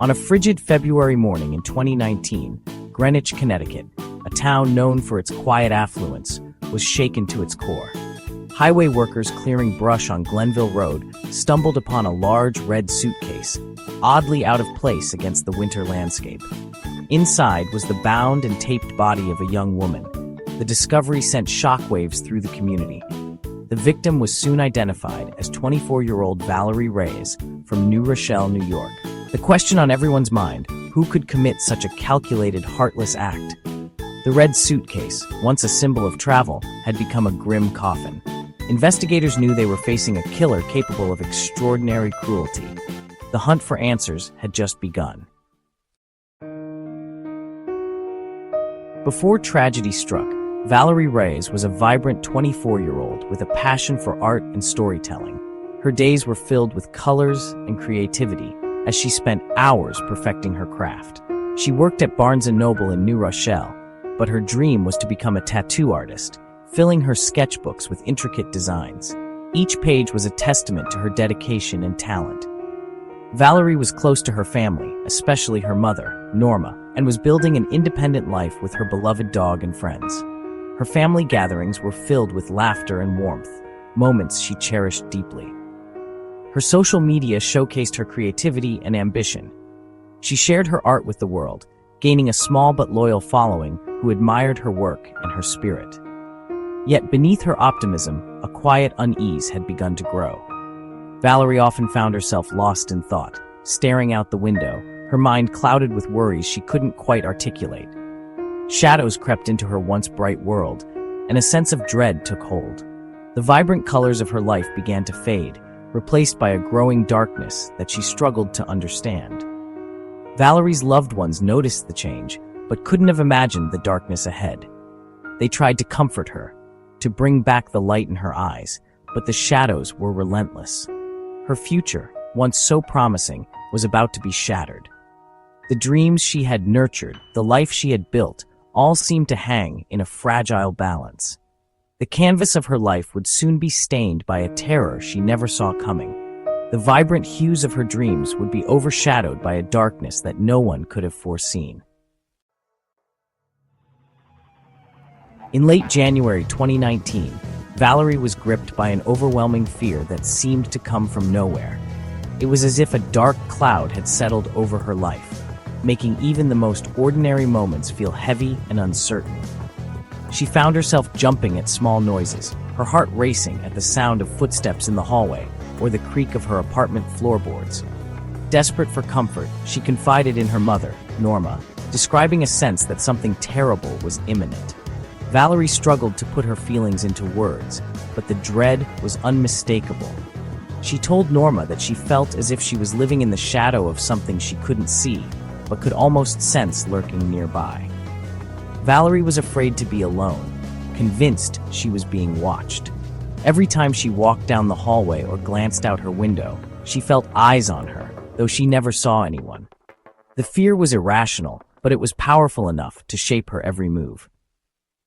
On a frigid February morning in 2019, Greenwich, Connecticut, a town known for its quiet affluence, was shaken to its core. Highway workers clearing brush on Glenville Road stumbled upon a large red suitcase, oddly out of place against the winter landscape. Inside was the bound and taped body of a young woman. The discovery sent shockwaves through the community. The victim was soon identified as 24-year-old Valerie Reyes from New Rochelle, New York. The question on everyone's mind: who could commit such a calculated, heartless act? The red suitcase, once a symbol of travel, had become a grim coffin. Investigators knew they were facing a killer capable of extraordinary cruelty. The hunt for answers had just begun. Before tragedy struck, Valerie Reyes was a vibrant 24-year-old with a passion for art and storytelling. Her days were filled with colors and creativity as she spent hours perfecting her craft. She worked at Barnes & Noble in New Rochelle, but her dream was to become a tattoo artist, filling her sketchbooks with intricate designs. Each page was a testament to her dedication and talent. Valerie was close to her family, especially her mother, Norma, and was building an independent life with her beloved dog and friends. Her family gatherings were filled with laughter and warmth, moments she cherished deeply. Her social media showcased her creativity and ambition. She shared her art with the world, gaining a small but loyal following who admired her work and her spirit. Yet beneath her optimism, a quiet unease had begun to grow. Valerie often found herself lost in thought, staring out the window, her mind clouded with worries she couldn't quite articulate. Shadows crept into her once bright world, and a sense of dread took hold. The vibrant colors of her life began to fade, replaced by a growing darkness that she struggled to understand. Valerie's loved ones noticed the change, but couldn't have imagined the darkness ahead. They tried to comfort her, to bring back the light in her eyes, but the shadows were relentless. Her future, once so promising, was about to be shattered. The dreams she had nurtured, the life she had built, all seemed to hang in a fragile balance. The canvas of her life would soon be stained by a terror she never saw coming. The vibrant hues of her dreams would be overshadowed by a darkness that no one could have foreseen. In late January 2019, Valerie was gripped by an overwhelming fear that seemed to come from nowhere. It was as if a dark cloud had settled over her life, making even the most ordinary moments feel heavy and uncertain. She found herself jumping at small noises, her heart racing at the sound of footsteps in the hallway or the creak of her apartment floorboards. Desperate for comfort, she confided in her mother, Norma, describing a sense that something terrible was imminent. Valerie struggled to put her feelings into words, but the dread was unmistakable. She told Norma that she felt as if she was living in the shadow of something she couldn't see, but could almost sense lurking nearby. Valerie was afraid to be alone, convinced she was being watched. Every time she walked down the hallway or glanced out her window, she felt eyes on her, though she never saw anyone. The fear was irrational, but it was powerful enough to shape her every move.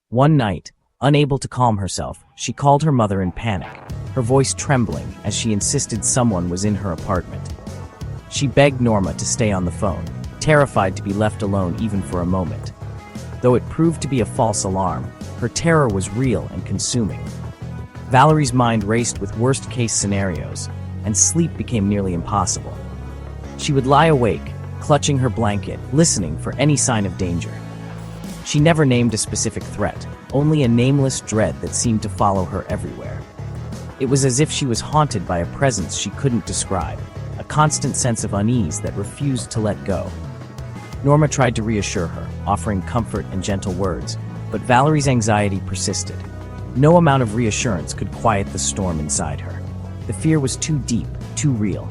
One night, unable to calm herself, she called her mother in panic, her voice trembling as she insisted someone was in her apartment. She begged Norma to stay on the phone, terrified to be left alone even for a moment. Though it proved to be a false alarm, her terror was real and consuming. Valerie's mind raced with worst-case scenarios, and sleep became nearly impossible. She would lie awake, clutching her blanket, listening for any sign of danger. She never named a specific threat, only a nameless dread that seemed to follow her everywhere. It was as if she was haunted by a presence she couldn't describe, a constant sense of unease that refused to let go. Norma tried to reassure her, offering comfort and gentle words, but Valerie's anxiety persisted. No amount of reassurance could quiet the storm inside her. The fear was too deep, too real.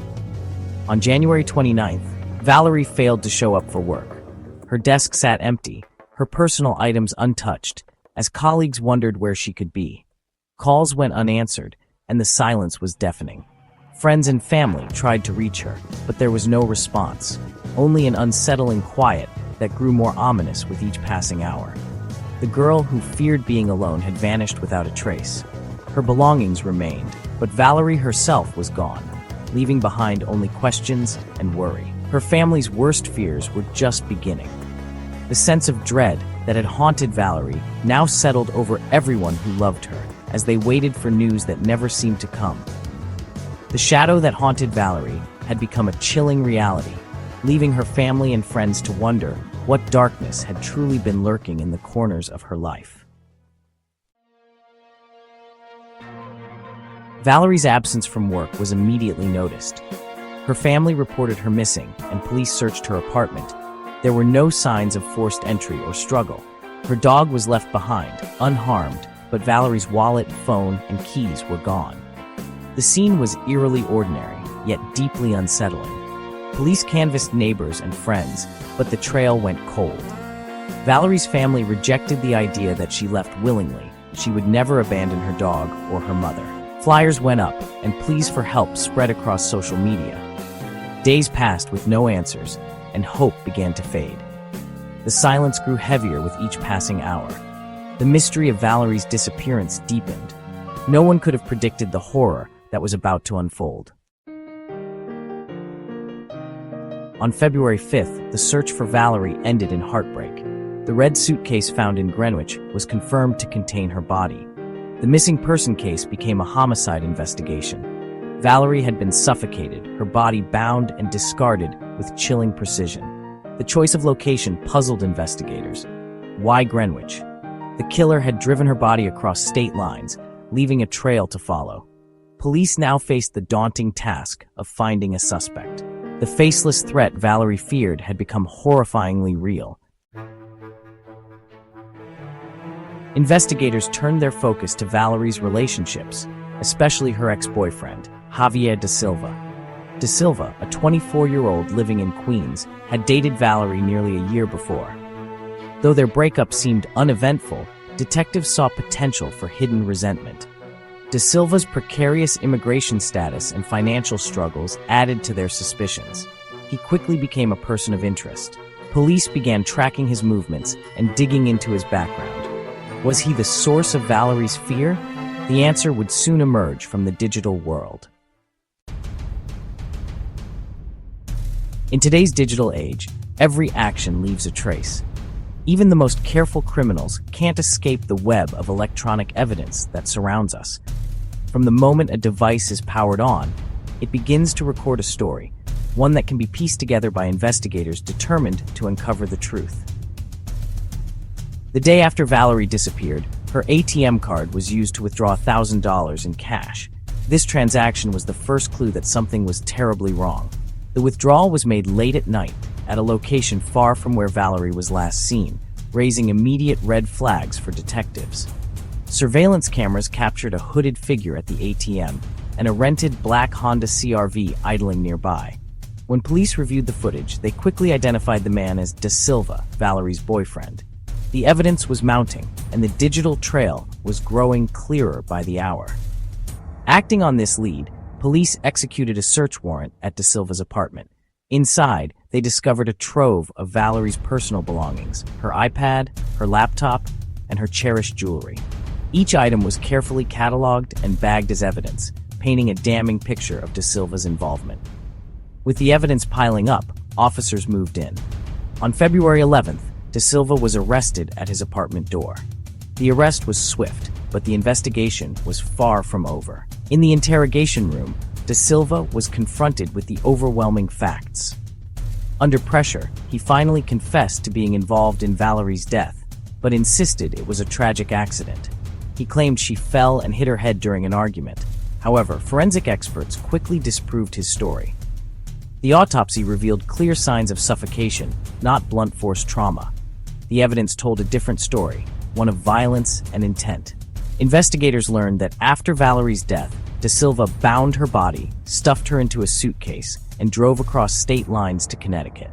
On January 29th, Valerie failed to show up for work. Her desk sat empty, her personal items untouched, as colleagues wondered where she could be. Calls went unanswered, and the silence was deafening. Friends and family tried to reach her, but there was no response, only an unsettling quiet that grew more ominous with each passing hour. The girl who feared being alone had vanished without a trace. Her belongings remained, but Valerie herself was gone, leaving behind only questions and worry. Her family's worst fears were just beginning. The sense of dread that had haunted Valerie now settled over everyone who loved her as they waited for news that never seemed to come. The shadow that haunted Valerie had become a chilling reality, leaving her family and friends to wonder what darkness had truly been lurking in the corners of her life. Valerie's absence from work was immediately noticed. Her family reported her missing, and police searched her apartment. There were no signs of forced entry or struggle. Her dog was left behind, unharmed, but Valerie's wallet, phone, and keys were gone. The scene was eerily ordinary, yet deeply unsettling. Police canvassed neighbors and friends, but the trail went cold. Valerie's family rejected the idea that she left willingly. She would never abandon her dog or her mother. Flyers went up, and pleas for help spread across social media. Days passed with no answers, and hope began to fade. The silence grew heavier with each passing hour. The mystery of Valerie's disappearance deepened. No one could have predicted the horror that was about to unfold. On February 5th, the search for Valerie ended in heartbreak. The red suitcase found in Greenwich was confirmed to contain her body. The missing person case became a homicide investigation. Valerie had been suffocated, her body bound and discarded with chilling precision. The choice of location puzzled investigators. Why Greenwich? The killer had driven her body across state lines, leaving a trail to follow. Police now faced the daunting task of finding a suspect. The faceless threat Valerie feared had become horrifyingly real. Investigators turned their focus to Valerie's relationships, especially her ex-boyfriend, Javier Da Silva. Da Silva, a 24-year-old living in Queens, had dated Valerie nearly a year before. Though their breakup seemed uneventful, detectives saw potential for hidden resentment. Da Silva's precarious immigration status and financial struggles added to their suspicions. He quickly became a person of interest. Police began tracking his movements and digging into his background. Was he the source of Valerie's fear? The answer would soon emerge from the digital world. In today's digital age, every action leaves a trace. Even the most careful criminals can't escape the web of electronic evidence that surrounds us. From the moment a device is powered on, it begins to record a story, one that can be pieced together by investigators determined to uncover the truth. The day after Valerie disappeared, her ATM card was used to withdraw $1,000 in cash. This transaction was the first clue that something was terribly wrong. The withdrawal was made late at night, at a location far from where Valerie was last seen, raising immediate red flags for detectives. Surveillance cameras captured a hooded figure at the ATM and a rented black Honda CR-V idling nearby. When police reviewed the footage, they quickly identified the man as Da Silva, Valerie's boyfriend. The evidence was mounting, and the digital trail was growing clearer by the hour. Acting on this lead, police executed a search warrant at Da Silva's apartment. Inside, they discovered a trove of Valerie's personal belongings, her iPad, her laptop, and her cherished jewelry. Each item was carefully cataloged and bagged as evidence, painting a damning picture of Da Silva's involvement. With the evidence piling up, officers moved in. On February 11th, Da Silva was arrested at his apartment door. The arrest was swift, but the investigation was far from over. In the interrogation room, Da Silva was confronted with the overwhelming facts. Under pressure, he finally confessed to being involved in Valerie's death, but insisted it was a tragic accident. He claimed she fell and hit her head during an argument. However, forensic experts quickly disproved his story. The autopsy revealed clear signs of suffocation, not blunt force trauma. The evidence told a different story, one of violence and intent. Investigators learned that after Valerie's death, Da Silva bound her body, stuffed her into a suitcase, and drove across state lines to Connecticut.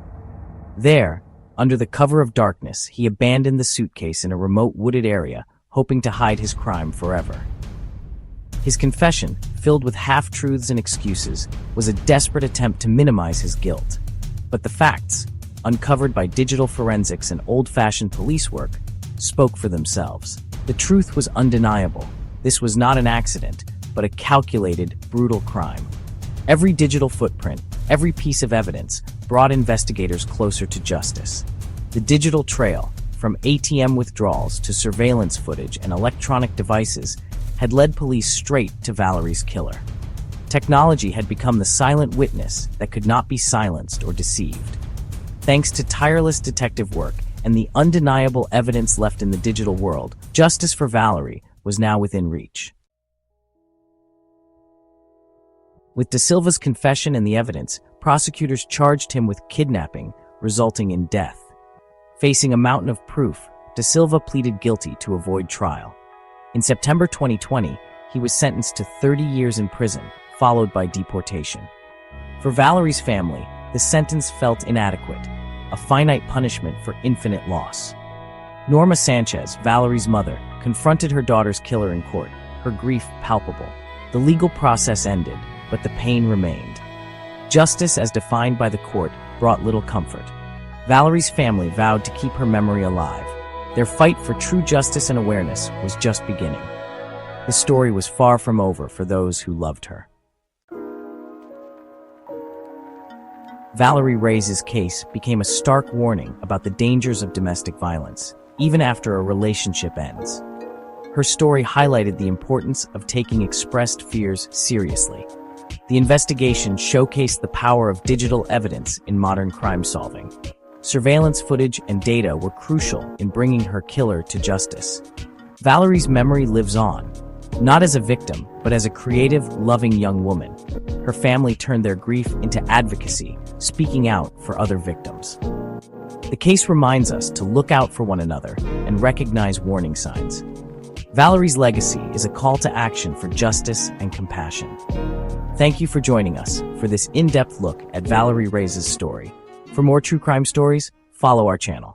There, under the cover of darkness, he abandoned the suitcase in a remote wooded area, hoping to hide his crime forever. His confession, filled with half-truths and excuses, was a desperate attempt to minimize his guilt. But the facts, uncovered by digital forensics and old-fashioned police work, spoke for themselves. The truth was undeniable. This was not an accident, but a calculated, brutal crime. Every digital footprint, every piece of evidence, brought investigators closer to justice. The digital trail, from ATM withdrawals to surveillance footage and electronic devices, had led police straight to Valerie's killer. Technology had become the silent witness that could not be silenced or deceived. Thanks to tireless detective work and the undeniable evidence left in the digital world, justice for Valerie was now within reach. With Da Silva's confession and the evidence, prosecutors charged him with kidnapping, resulting in death. Facing a mountain of proof, Da Silva pleaded guilty to avoid trial. In September 2020, he was sentenced to 30 years in prison, followed by deportation. For Valerie's family, the sentence felt inadequate, a finite punishment for infinite loss. Norma Sanchez, Valerie's mother, confronted her daughter's killer in court, her grief palpable. The legal process ended, but the pain remained. Justice, as defined by the court, brought little comfort. Valerie's family vowed to keep her memory alive. Their fight for true justice and awareness was just beginning. The story was far from over for those who loved her. Valerie Reyes' case became a stark warning about the dangers of domestic violence, even after a relationship ends. Her story highlighted the importance of taking expressed fears seriously. The investigation showcased the power of digital evidence in modern crime solving. Surveillance footage and data were crucial in bringing her killer to justice. Valerie's memory lives on, not as a victim, but as a creative, loving young woman. Her family turned their grief into advocacy, speaking out for other victims. The case reminds us to look out for one another and recognize warning signs. Valerie's legacy is a call to action for justice and compassion. Thank you for joining us for this in-depth look at Valerie Reyes' story. For more true crime stories, follow our channel.